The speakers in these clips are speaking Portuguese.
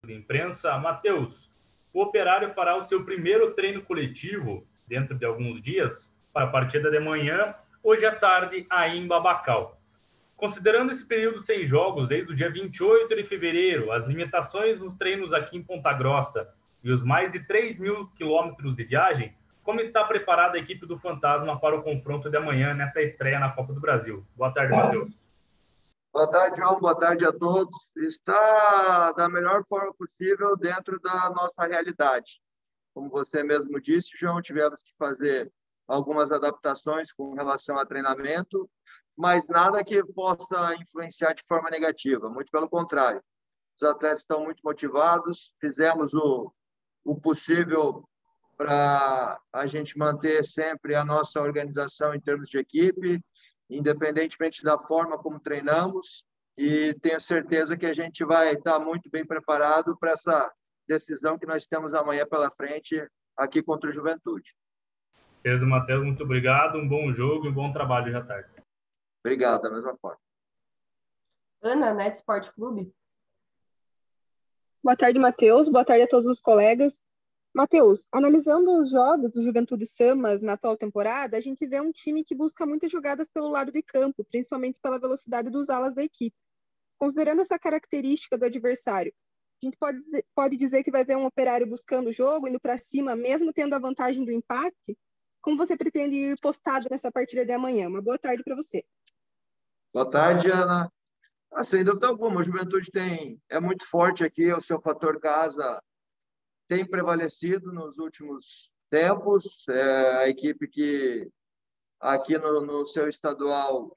de imprensa. Matheus, o Operário fará o seu primeiro treino coletivo dentro de alguns dias para a partida de manhã, hoje à tarde, aí em Babacal. Considerando esse período sem jogos, desde o dia 28 de fevereiro, as limitações nos treinos aqui em Ponta Grossa e os mais de 3.000 quilômetros de viagem, como está preparada a equipe do Fantasma para o confronto de amanhã nessa estreia na Copa do Brasil? Boa tarde, Matheus. Boa tarde, João. Boa tarde a todos. Está da melhor forma possível dentro da nossa realidade. Como você mesmo disse, João, tivemos que fazer algumas adaptações com relação a treinamento, mas nada que possa influenciar de forma negativa, muito pelo contrário. Os atletas estão muito motivados, fizemos o possível para a gente manter sempre a nossa organização em termos de equipe, independentemente da forma como treinamos, e tenho certeza que a gente vai estar muito bem preparado para essa decisão que nós temos amanhã pela frente aqui contra o Juventude. Beleza, Matheus, muito obrigado, um bom jogo e um bom trabalho hoje à tarde. Obrigado, da mesma forma. Ana, Net Sport Clube. Boa tarde, Matheus. Boa tarde a todos os colegas. Matheus, analisando os jogos do Juventude Samas na atual temporada, a gente vê um time que busca muitas jogadas pelo lado de campo, principalmente pela velocidade dos alas da equipe. Considerando essa característica do adversário, a gente pode dizer que vai ver um Operário buscando o jogo, indo para cima, mesmo tendo a vantagem do empate? Como você pretende ir postado nessa partida de amanhã? Uma boa tarde para você. Boa tarde, Ana. Sem dúvida alguma, o Juventude é muito forte aqui, o seu fator casa tem prevalecido nos últimos tempos. A equipe que aqui no seu estadual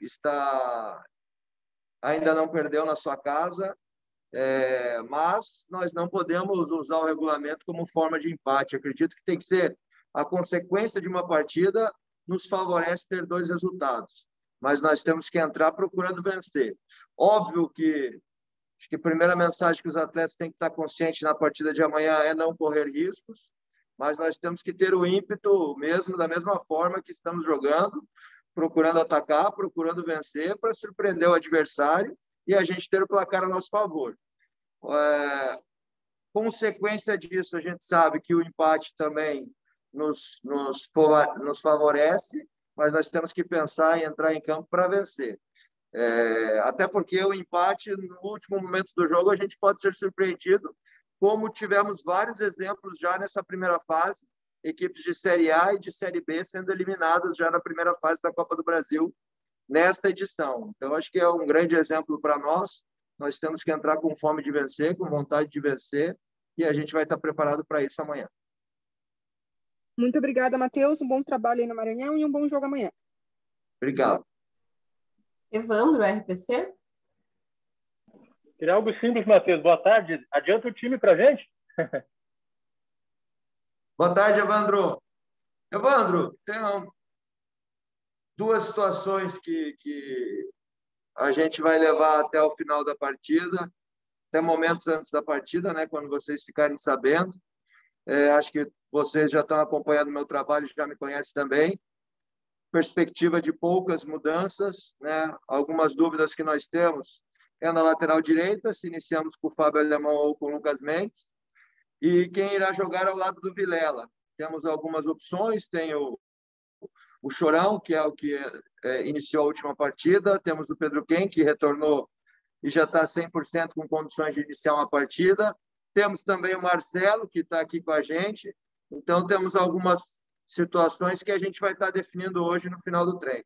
ainda não perdeu na sua casa, mas nós não podemos usar o regulamento como forma de empate. Acredito que tem que ser a consequência de uma partida nos favorece ter dois resultados, mas nós temos que entrar procurando vencer. Óbvio que acho que a primeira mensagem que os atletas têm que estar conscientes na partida de amanhã é não correr riscos, mas nós temos que ter o ímpeto mesmo, da mesma forma que estamos jogando, procurando atacar, procurando vencer para surpreender o adversário e a gente ter o placar a nosso favor. Consequência disso, a gente sabe que o empate também nos favorece, mas nós temos que pensar em entrar em campo para vencer. Até porque o empate, no último momento do jogo, a gente pode ser surpreendido, como tivemos vários exemplos já nessa primeira fase, equipes de Série A e de Série B sendo eliminadas já na primeira fase da Copa do Brasil nesta edição. Então, acho que é um grande exemplo para nós. Nós temos que entrar com fome de vencer, com vontade de vencer, e a gente vai estar preparado para isso amanhã. Muito obrigada, Matheus. Um bom trabalho aí no Maranhão e um bom jogo amanhã. Obrigado. Evandro, RPC. Queria algo simples, Matheus. Boa tarde. Adianta o time para a gente? Boa tarde, Evandro. Evandro, tem duas situações que a gente vai levar até o final da partida, até momentos antes da partida, né, quando vocês ficarem sabendo. Acho que vocês já estão acompanhando o meu trabalho, já me conhecem também. Perspectiva de poucas mudanças, né? Algumas dúvidas que nós temos na lateral direita, se iniciamos com o Fábio Alemão ou com o Lucas Mendes, e quem irá jogar ao lado do Vilela. Temos algumas opções, tem o Chorão, que é o que iniciou a última partida, temos o Pedro Quem, que retornou e já está 100% com condições de iniciar uma partida, temos também o Marcelo, que está aqui com a gente, então temos algumas situações que a gente vai estar definindo hoje no final do treino.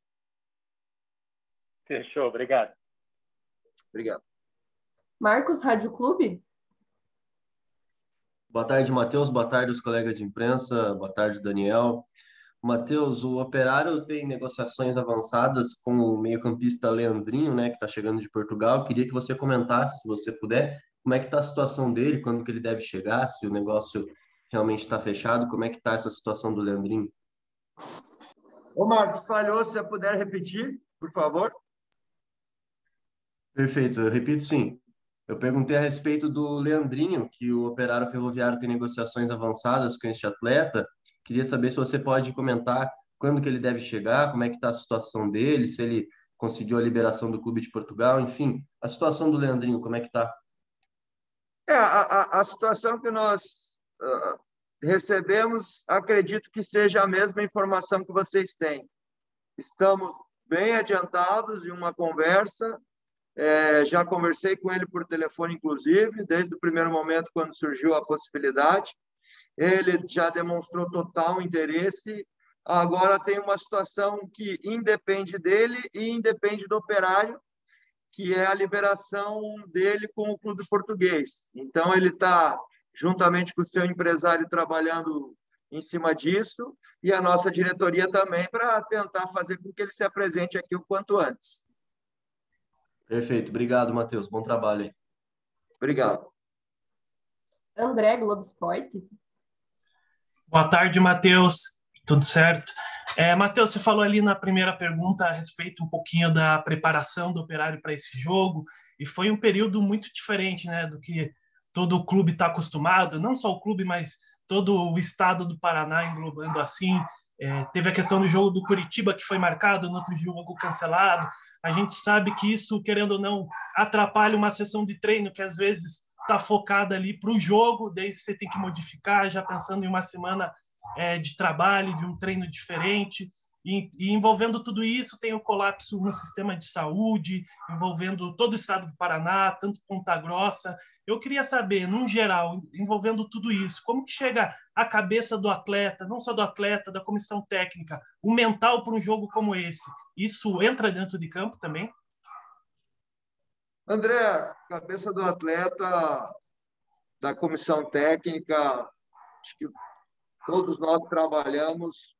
Fechou, obrigado. Obrigado. Marcos, Rádio Clube. Boa tarde, Matheus. Boa tarde, os colegas de imprensa. Boa tarde, Daniel. Matheus, o Operário tem negociações avançadas com o meio-campista Leandrinho, né, que está chegando de Portugal. Queria que você comentasse, se você puder, como é que está a situação dele, quando que ele deve chegar, se o negócio realmente está fechado, como é que está essa situação do Leandrinho? Ô, Marcos, falhou, se você puder repetir, por favor. Perfeito, eu repito sim. Eu perguntei a respeito do Leandrinho, que o Operário Ferroviário tem negociações avançadas com este atleta. Queria saber se você pode comentar quando que ele deve chegar, como é que está a situação dele, se ele conseguiu a liberação do Clube de Portugal, enfim, a situação do Leandrinho, como é que está? A situação que nós recebemos, acredito que seja a mesma informação que vocês têm. Estamos bem adiantados em uma conversa, já conversei com ele por telefone, inclusive, desde o primeiro momento, quando surgiu a possibilidade. Ele já demonstrou total interesse. Agora tem uma situação que independe dele e independe do Operário, que é a liberação dele com o clube português. Então, ele está, juntamente com o seu empresário, trabalhando em cima disso, e a nossa diretoria também, para tentar fazer com que ele se apresente aqui o quanto antes. Perfeito. Obrigado, Matheus. Bom trabalho aí. Obrigado. André, Globo Esporte. Boa tarde, Matheus. Tudo certo? Matheus, você falou ali na primeira pergunta a respeito um pouquinho da preparação do Operário para esse jogo, e foi um período muito diferente, né, do que todo o clube está acostumado, não só o clube, mas todo o estado do Paraná englobando assim. Teve a questão do jogo do Curitiba, que foi marcado, no outro jogo cancelado. A gente sabe que isso, querendo ou não, atrapalha uma sessão de treino que às vezes está focada ali para o jogo, daí você tem que modificar, já pensando em uma semana de trabalho, de um treino diferente, e envolvendo tudo isso, tem o colapso no sistema de saúde, envolvendo todo o estado do Paraná, tanto Ponta Grossa. Eu queria saber, num geral, envolvendo tudo isso, como que chega a cabeça do atleta, não só do atleta, da comissão técnica, o mental para um jogo como esse? Isso entra dentro de campo também? André, cabeça do atleta, da comissão técnica, acho que todos nós trabalhamos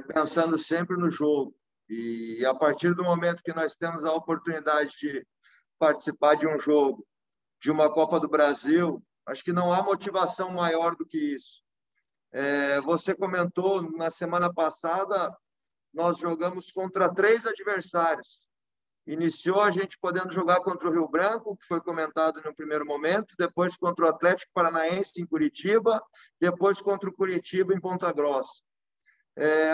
pensando sempre no jogo. E a partir do momento que nós temos a oportunidade de participar de um jogo, de uma Copa do Brasil, acho que não há motivação maior do que isso. Você comentou, na semana passada, nós jogamos contra 3 adversários. Iniciou a gente podendo jogar contra o Rio Branco, que foi comentado no primeiro momento, depois contra o Atlético Paranaense em Curitiba, depois contra o Curitiba em Ponta Grossa.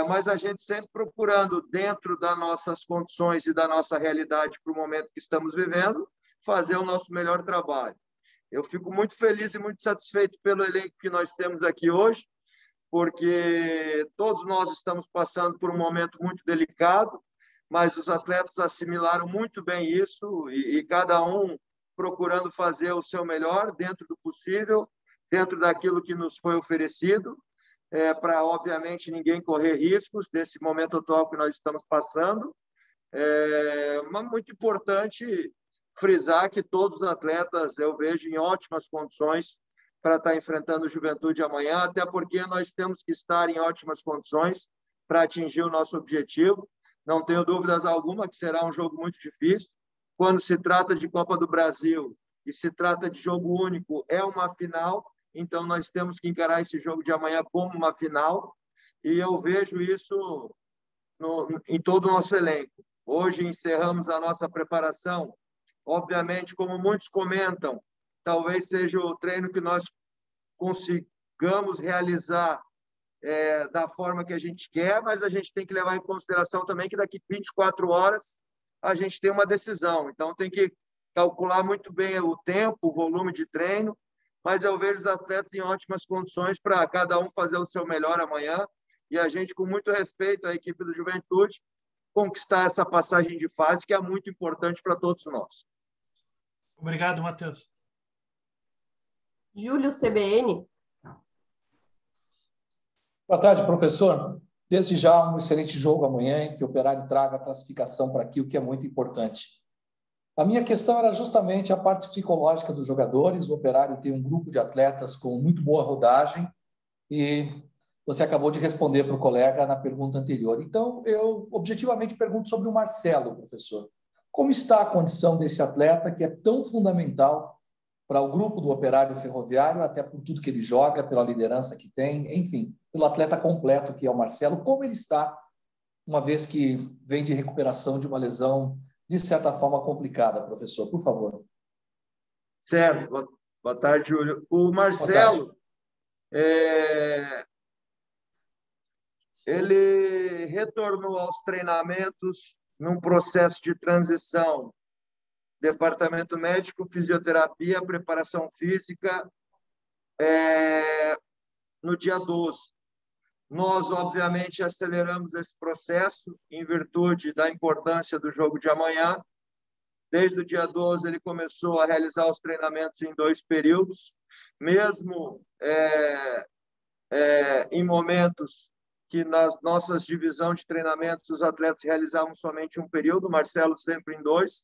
Mas a gente sempre procurando, dentro das nossas condições e da nossa realidade para o momento que estamos vivendo, fazer o nosso melhor trabalho. Eu fico muito feliz e muito satisfeito pelo elenco que nós temos aqui hoje, porque todos nós estamos passando por um momento muito delicado, mas os atletas assimilaram muito bem isso e cada um procurando fazer o seu melhor dentro do possível, dentro daquilo que nos foi oferecido, para, obviamente, ninguém correr riscos desse momento atual que nós estamos passando. Mas muito importante frisar que todos os atletas eu vejo em ótimas condições para estar enfrentando o Juventude amanhã, até porque nós temos que estar em ótimas condições para atingir o nosso objetivo. Não tenho dúvidas alguma que será um jogo muito difícil. Quando se trata de Copa do Brasil e se trata de jogo único, é uma final, então nós temos que encarar esse jogo de amanhã como uma final, e eu vejo isso em todo o nosso elenco. Hoje encerramos a nossa preparação. Obviamente, como muitos comentam, talvez seja o treino que nós consigamos realizar da forma que a gente quer, mas a gente tem que levar em consideração também que daqui 24 horas a gente tem uma decisão. Então, tem que calcular muito bem o tempo, o volume de treino, mas eu vejo os atletas em ótimas condições para cada um fazer o seu melhor amanhã e a gente, com muito respeito à equipe do Juventude, conquistar essa passagem de fase que é muito importante para todos nós. Obrigado, Matheus. Júlio, CBN. Boa tarde, professor. Desde já, um excelente jogo amanhã, em que o Operário traga a classificação para aqui, o que é muito importante. A minha questão era justamente a parte psicológica dos jogadores. O Operário tem um grupo de atletas com muito boa rodagem e você acabou de responder para o colega na pergunta anterior. Então, eu objetivamente pergunto sobre o Marcelo, professor. Como está a condição desse atleta que é tão fundamental para o grupo do Operário Ferroviário, até por tudo que ele joga, pela liderança que tem, enfim, pelo atleta completo que é o Marcelo? Como ele está, uma vez que vem de recuperação de uma lesão, de certa forma, complicada, professor? Por favor. Certo. Boa tarde, Júlio. O Marcelo, ele retornou aos treinamentos num processo de transição departamento médico, fisioterapia, preparação física, no dia 12. Nós, obviamente, aceleramos esse processo em virtude da importância do jogo de amanhã. Desde o dia 12, ele começou a realizar os treinamentos em 2 períodos, mesmo em momentos que nas nossas divisões de treinamentos os atletas realizavam somente um período, Marcelo sempre em 2,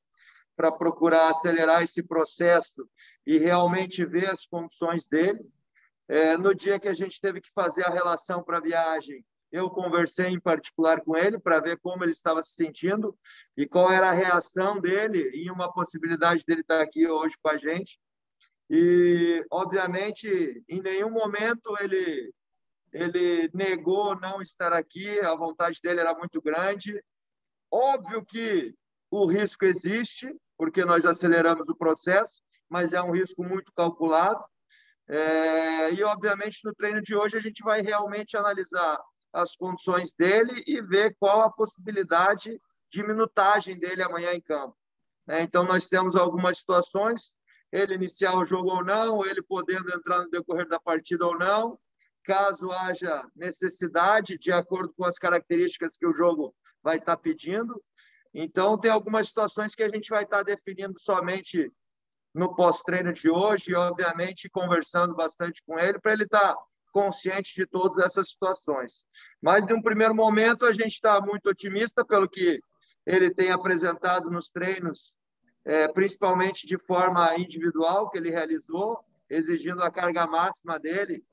para procurar acelerar esse processo e realmente ver as condições dele. No dia que a gente teve que fazer a relação para a viagem, eu conversei em particular com ele para ver como ele estava se sentindo e qual era a reação dele e uma possibilidade dele estar aqui hoje com a gente. E, obviamente, em nenhum momento ele negou não estar aqui, a vontade dele era muito grande. Óbvio que o risco existe, porque nós aceleramos o processo, mas é um risco muito calculado. E, obviamente, no treino de hoje, a gente vai realmente analisar as condições dele e ver qual a possibilidade de minutagem dele amanhã em campo. Então, nós temos algumas situações, ele iniciar o jogo ou não, ele podendo entrar no decorrer da partida ou não, caso haja necessidade, de acordo com as características que o jogo vai estar pedindo. Então, tem algumas situações que a gente vai estar definindo somente no pós-treino de hoje, e, obviamente, conversando bastante com ele, para ele estar consciente de todas essas situações. Mas, em um primeiro momento, a gente está muito otimista pelo que ele tem apresentado nos treinos, principalmente de forma individual, que ele realizou, exigindo a carga máxima dele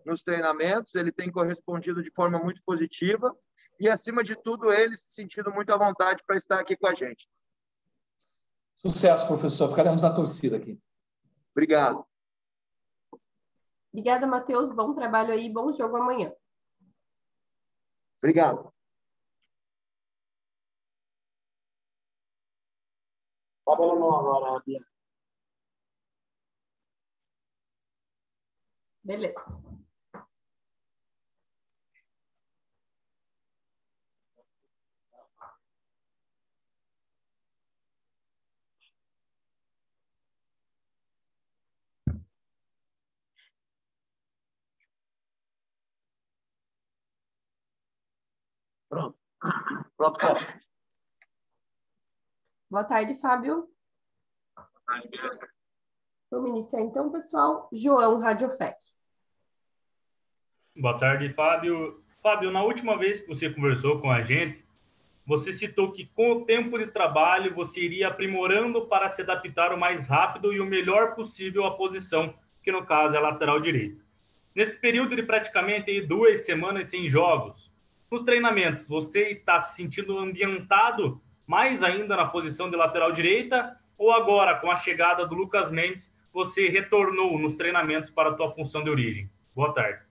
nos treinamentos. Ele tem correspondido de forma muito positiva e, acima de tudo, ele se sentindo muito à vontade para estar aqui com a gente. Sucesso, professor. Ficaremos na torcida aqui. Obrigado. Obrigada, Matheus. Bom trabalho aí, bom jogo amanhã. Obrigado. Tá bom, não, agora, Bia. Beleza. Pronto. Pronto, tchau. Boa tarde, Fábio. Boa tarde, Bianca. Vamos iniciar então, pessoal. João, Radiofec. Boa tarde, Fábio. Fábio, na última vez que você conversou com a gente, você citou que com o tempo de trabalho você iria aprimorando para se adaptar o mais rápido e o melhor possível à posição, que no caso é a lateral direita. Nesse período de praticamente 2 semanas sem jogos, nos treinamentos, você está se sentindo ambientado mais ainda na posição de lateral direita ou agora, com a chegada do Lucas Mendes, você retornou nos treinamentos para a tua função de origem? Boa tarde.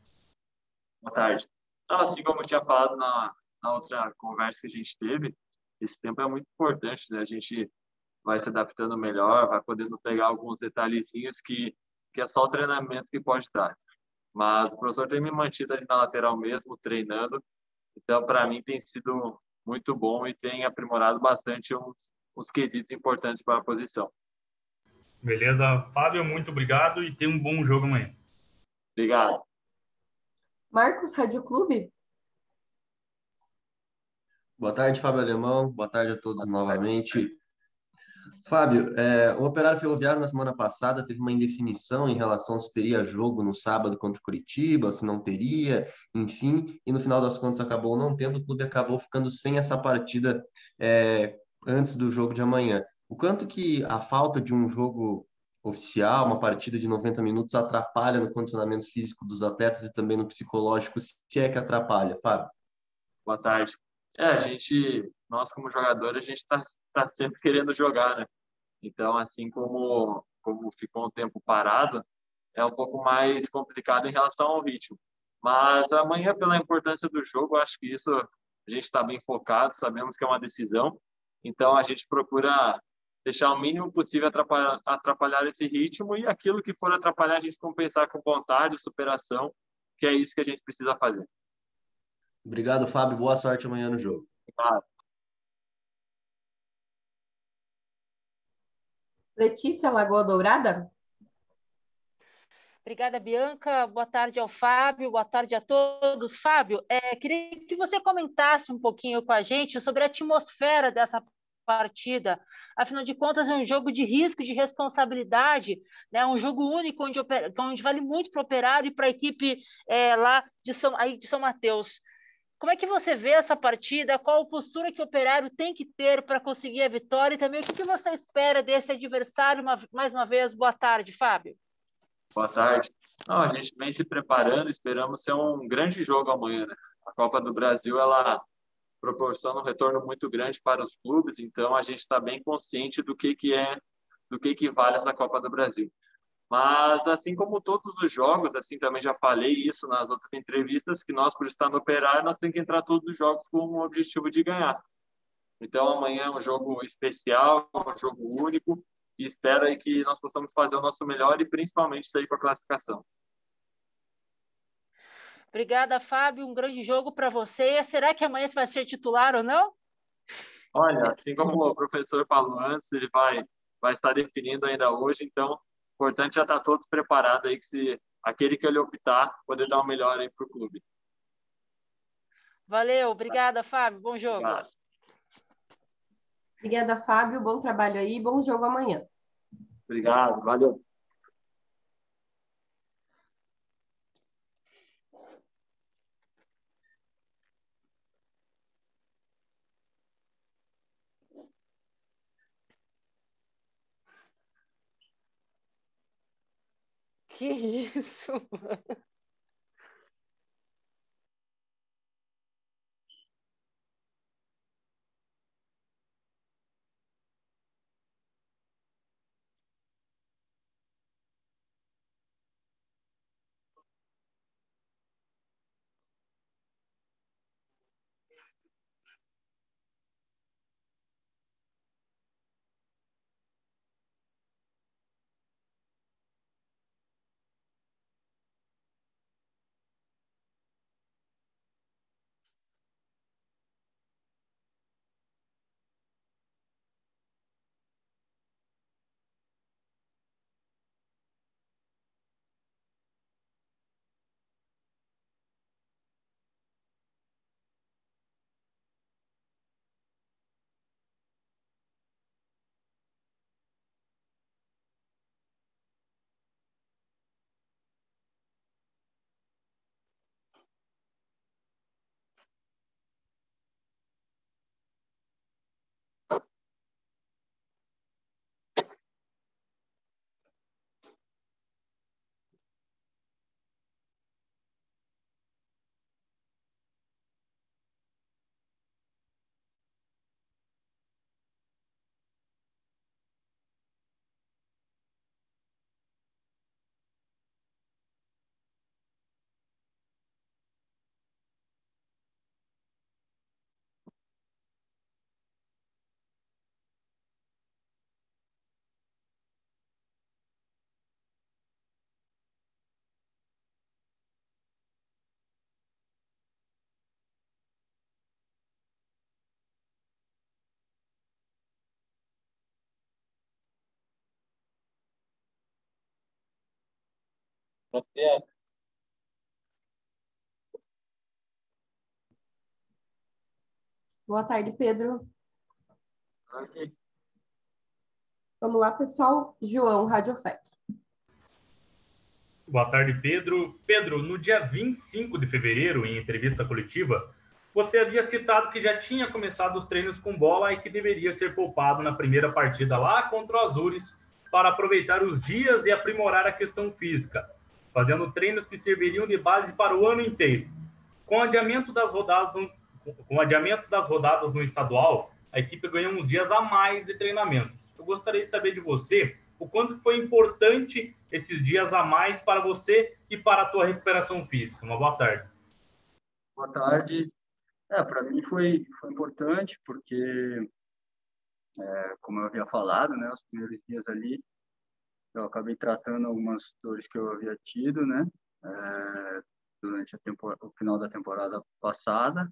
Boa tarde. Então, assim como eu tinha falado na outra conversa que a gente teve, esse tempo é muito importante, né? A gente vai se adaptando melhor, vai podendo pegar alguns detalhezinhos que é só o treinamento que pode dar. Mas o professor tem me mantido ali na lateral mesmo, treinando. Então, para mim, tem sido muito bom e tem aprimorado bastante uns quesitos importantes para a posição. Beleza, Fábio, muito obrigado e tenha um bom jogo amanhã. Obrigado. Marcos, Rádio Clube. Boa tarde, Fábio Alemão. Boa tarde a todos novamente. Fábio, o Operário Ferroviário na semana passada teve uma indefinição em relação se teria jogo no sábado contra o Curitiba, se não teria, enfim, e no final das contas acabou não tendo, o clube acabou ficando sem essa partida antes do jogo de amanhã. O quanto que a falta de um jogo oficial, uma partida de 90 minutos, atrapalha no condicionamento físico dos atletas e também no psicológico, se é que atrapalha, Fábio? Boa tarde. Nós como jogador, a gente tá sempre querendo jogar, né? Então, assim como ficou um tempo parado, é um pouco mais complicado em relação ao ritmo. Mas amanhã, pela importância do jogo, acho que isso a gente está bem focado, sabemos que é uma decisão, então a gente procura deixar o mínimo possível atrapalhar esse ritmo e aquilo que for atrapalhar, a gente compensar com vontade, superação, que é isso que a gente precisa fazer. Obrigado, Fábio. Boa sorte amanhã no jogo. Claro. Letícia, Lagoa Dourada? Obrigada, Bianca. Boa tarde ao Fábio, boa tarde a todos. Fábio, queria que você comentasse um pouquinho com a gente sobre a atmosfera dessa partida. Afinal de contas, é um jogo de risco, de responsabilidade, né? Um jogo único onde vale muito para o Operário e para a equipe lá de São Mateus. Como é que você vê essa partida? Qual a postura que o Operário tem que ter para conseguir a vitória? E também o que você espera desse adversário? Mais uma vez, boa tarde, Fábio. Boa tarde. Não, a gente vem se preparando, esperamos ser um grande jogo amanhã, né? A Copa do Brasil, ela proporciona um retorno muito grande para os clubes, então a gente está bem consciente do que vale essa Copa do Brasil. Mas, assim como todos os jogos, assim, também já falei isso nas outras entrevistas, que nós, por estar no Operário, nós temos que entrar todos os jogos com o objetivo de ganhar. Então, amanhã é um jogo especial, um jogo único, e espero aí que nós possamos fazer o nosso melhor e principalmente sair com a classificação. Obrigada, Fábio. Um grande jogo para você. Será que amanhã você vai ser titular ou não? Olha, assim como o professor falou antes, ele vai estar definindo ainda hoje, então, importante já estar todos preparados aí, que se aquele que ele optar, poder dar o melhor aí para o clube. Valeu, obrigada, Fábio. Bom jogo. Obrigado. Obrigada, Fábio. Bom trabalho aí. Bom jogo amanhã. Obrigado, valeu. Que isso, mano? Boa tarde, Pedro. Ok. Vamos lá, pessoal. João, Rádio FEC. Boa tarde, Pedro. Pedro, no dia 25 de fevereiro, em entrevista coletiva, você havia citado que já tinha começado os treinos com bola e que deveria ser poupado na primeira partida lá contra o Azures para aproveitar os dias e aprimorar a questão física, fazendo treinos que serviriam de base para o ano inteiro. Com o adiamento das rodadas no estadual, a equipe ganhou uns dias a mais de treinamento. Eu gostaria de saber de você o quanto foi importante esses dias a mais para você e para a tua recuperação física. Uma boa tarde. Boa tarde. Para mim foi importante porque, como eu havia falado, né, os primeiros dias ali, eu acabei tratando algumas dores que eu havia tido, né, durante o final da temporada passada,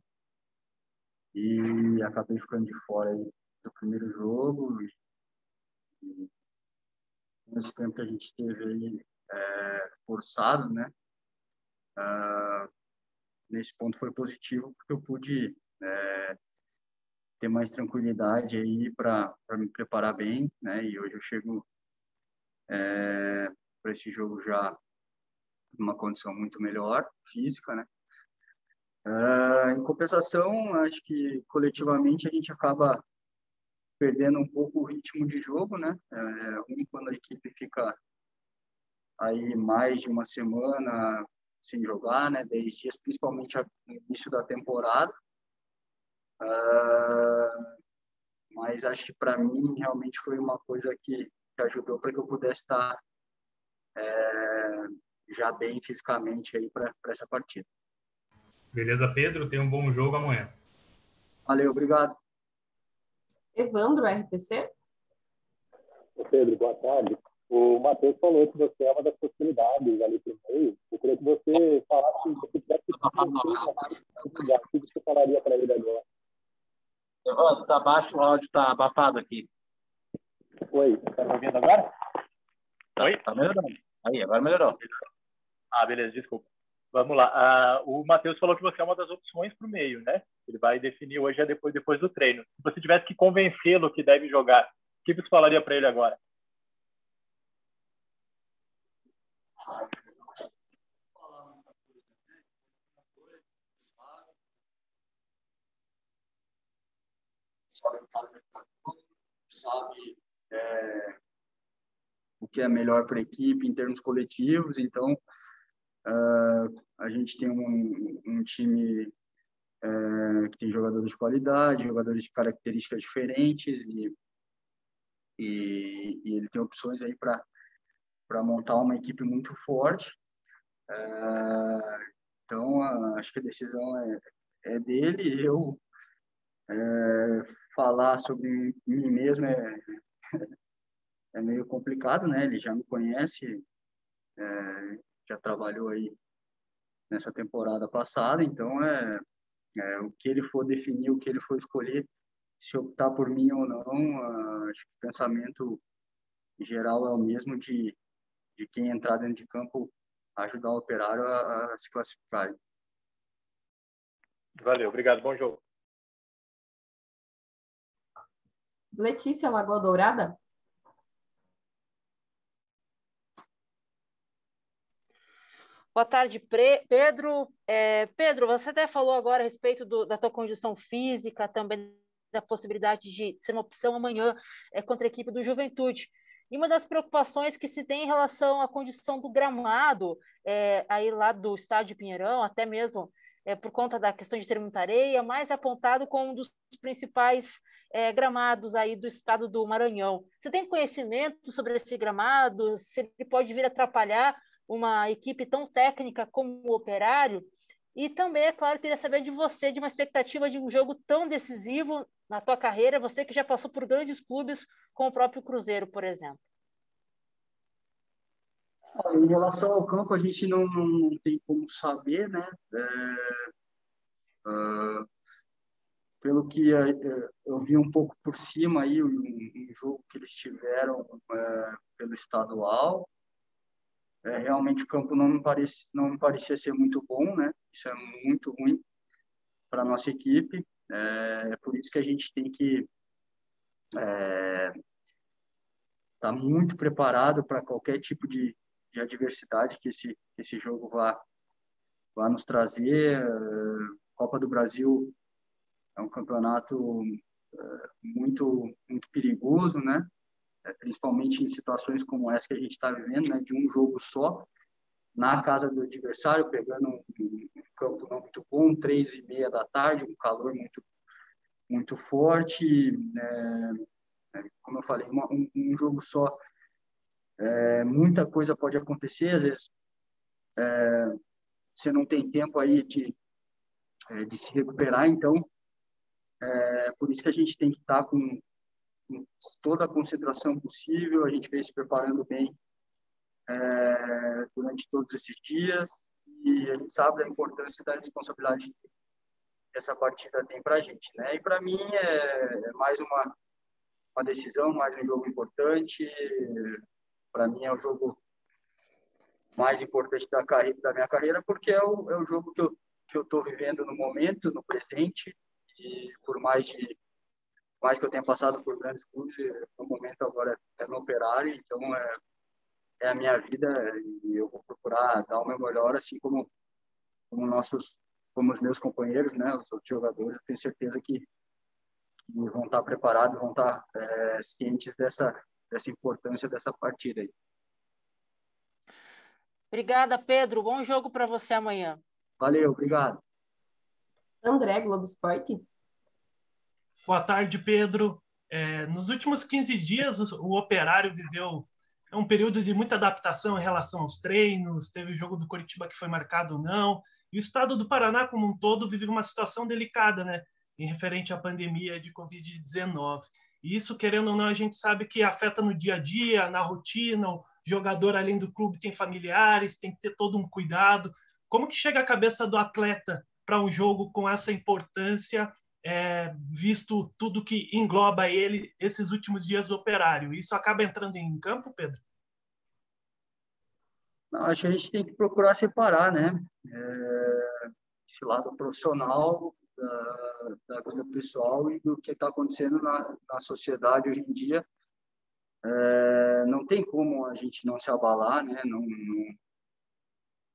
e acabei ficando de fora aí do primeiro jogo e nesse tempo que a gente teve aí forçado, né? Nesse ponto foi positivo, porque eu pude ter mais tranquilidade aí para me preparar bem, né? E hoje eu chego para esse jogo já numa condição muito melhor, física, né? Em compensação, acho que coletivamente a gente acaba perdendo um pouco o ritmo de jogo, né? É ruim quando a equipe fica aí mais de uma semana sem jogar, né? 10 dias, principalmente no início da temporada. Mas acho que para mim realmente foi uma coisa que ajudou para que eu pudesse estar já bem fisicamente aí para essa partida. Beleza, Pedro? Tenha um bom jogo amanhã. Valeu, obrigado. Evandro, RPC? Pedro, boa tarde. O Matheus falou que você é uma das possibilidades ali para o meio. Eu queria que você falasse, se você tivesse que o que você falaria para ele agora? Evandro, tá baixo, o áudio tá abafado aqui. Oi, tá me ouvindo agora? Oi? Tá melhorando. Aí, agora melhorou. Beleza, desculpa. Vamos lá. O Matheus falou que você é uma das opções para o meio, né? Ele vai definir hoje, depois do treino. Se você tivesse que convencê-lo que deve jogar, o que você falaria para ele agora? Sabe o que é melhor para a equipe em termos coletivos. Então, a gente tem um time que tem jogadores de qualidade, jogadores de características diferentes e ele tem opções aí para montar uma equipe muito forte. Então, acho que a decisão é dele. Eu falar sobre mim mesmo é meio complicado, né? Ele já me conhece, já trabalhou aí nessa temporada passada, então o que ele for definir, o que ele for escolher, se optar por mim ou não, acho que o pensamento geral é o mesmo de quem entrar dentro de campo ajudar o Operário a se classificar. Valeu, obrigado, bom jogo. Letícia, Lagoa Dourada? Boa tarde, Pedro. Pedro, você até falou agora a respeito da tua condição física, também da possibilidade de ser uma opção amanhã contra a equipe do Juventude. E uma das preocupações que se tem em relação à condição do gramado, aí lá do estádio Pinheirão, até mesmo por conta da questão de ter muita areia, mas apontado como um dos principais gramados aí do estado do Maranhão. Você tem conhecimento sobre esse gramado? Se ele pode vir atrapalhar uma equipe tão técnica como o Operário? E também, é claro, queria saber de você, de uma expectativa de um jogo tão decisivo na tua carreira, você que já passou por grandes clubes, com o próprio Cruzeiro, por exemplo. Em relação ao campo, a gente não tem como saber, né? Pelo que eu vi um pouco por cima aí, um jogo que eles tiveram pelo estadual, realmente o campo não me parecia ser muito bom, né? Isso é muito ruim para a nossa equipe. É por isso que a gente tem que estar muito preparado para qualquer tipo de adversidade que esse jogo vá nos trazer. Copa do Brasil é um campeonato muito perigoso, né? Principalmente em situações como essa que a gente está vivendo, né? De um jogo só, na casa do adversário, pegando um campo não muito bom, 3:30 da tarde, um calor muito forte, como eu falei, um jogo só, muita coisa pode acontecer, às vezes você não tem tempo aí de se recuperar, então por isso que a gente tem que estar com toda a concentração possível. A gente vem se preparando bem durante todos esses dias e a gente sabe da importância e da responsabilidade que essa partida tem para a gente, né? E para mim é mais uma decisão, mais um jogo importante. para mim é o jogo mais importante da minha carreira, porque é o jogo que eu estou vivendo no momento, no presente, e por mais que eu tenha passado por grandes clubes, no momento agora é no Operário, então é a minha vida e eu vou procurar dar o meu melhor, assim como os meus companheiros, né, os outros jogadores. Eu tenho certeza que vão estar preparados, vão estar cientes dessa importância dessa partida aí. Obrigada, Pedro. Bom jogo para você amanhã. Valeu, obrigado. André, Globo Esporte. Boa tarde, Pedro. Nos últimos 15 dias, o Operário viveu um período de muita adaptação em relação aos treinos, teve o jogo do Coritiba que foi marcado ou não, e o estado do Paraná como um todo vive uma situação delicada, né, em referente à pandemia de Covid-19. E isso, querendo ou não, a gente sabe que afeta no dia a dia, na rotina, o jogador, além do clube, tem familiares, tem que ter todo um cuidado. Como que chega a cabeça do atleta para um jogo com essa importância, visto tudo que engloba ele esses últimos dias do Operário? Isso acaba entrando em campo, Pedro? Não, acho que a gente tem que procurar separar, né? Esse lado profissional da vida pessoal e do que está acontecendo na sociedade hoje em dia. Não tem como a gente não se abalar, né?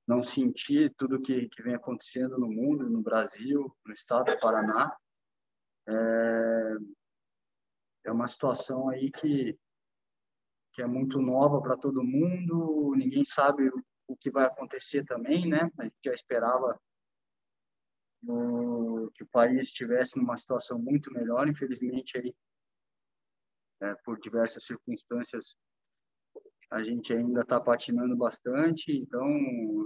Não sentir tudo que vem acontecendo no mundo, no Brasil, no estado do Paraná. É uma situação aí que é muito nova para todo mundo, ninguém sabe o que vai acontecer também, né? A gente já esperava que o país estivesse numa situação muito melhor, infelizmente aí, por diversas circunstâncias, a gente ainda está patinando bastante, então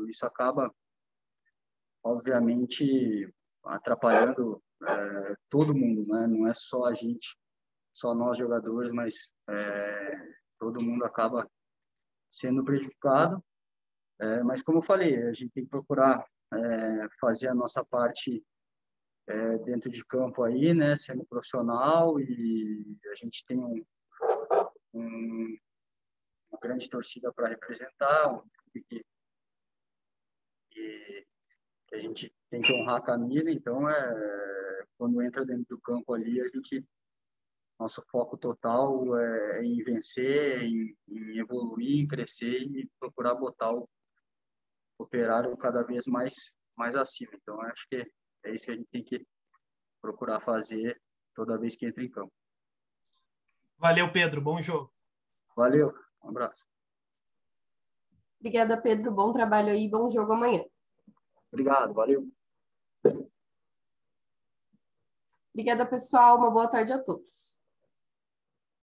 isso acaba, obviamente, atrapalhando todo mundo, né? Não é só a gente, só nós jogadores, mas todo mundo acaba sendo prejudicado. Mas, como eu falei, a gente tem que procurar fazer a nossa parte dentro de campo aí, né, sendo profissional, e a gente tem uma grande torcida para representar, que a gente tem que honrar a camisa, então quando entra dentro do campo ali, nosso foco total é em vencer, em evoluir, em crescer e procurar botar o Operário cada vez mais acima. Então, acho que é isso que a gente tem que procurar fazer toda vez que entra em campo. Valeu, Pedro. Bom jogo. Valeu. Um abraço. Obrigada, Pedro. Bom trabalho aí. Bom jogo amanhã. Obrigado. Valeu. Obrigada, pessoal. Uma boa tarde a todos.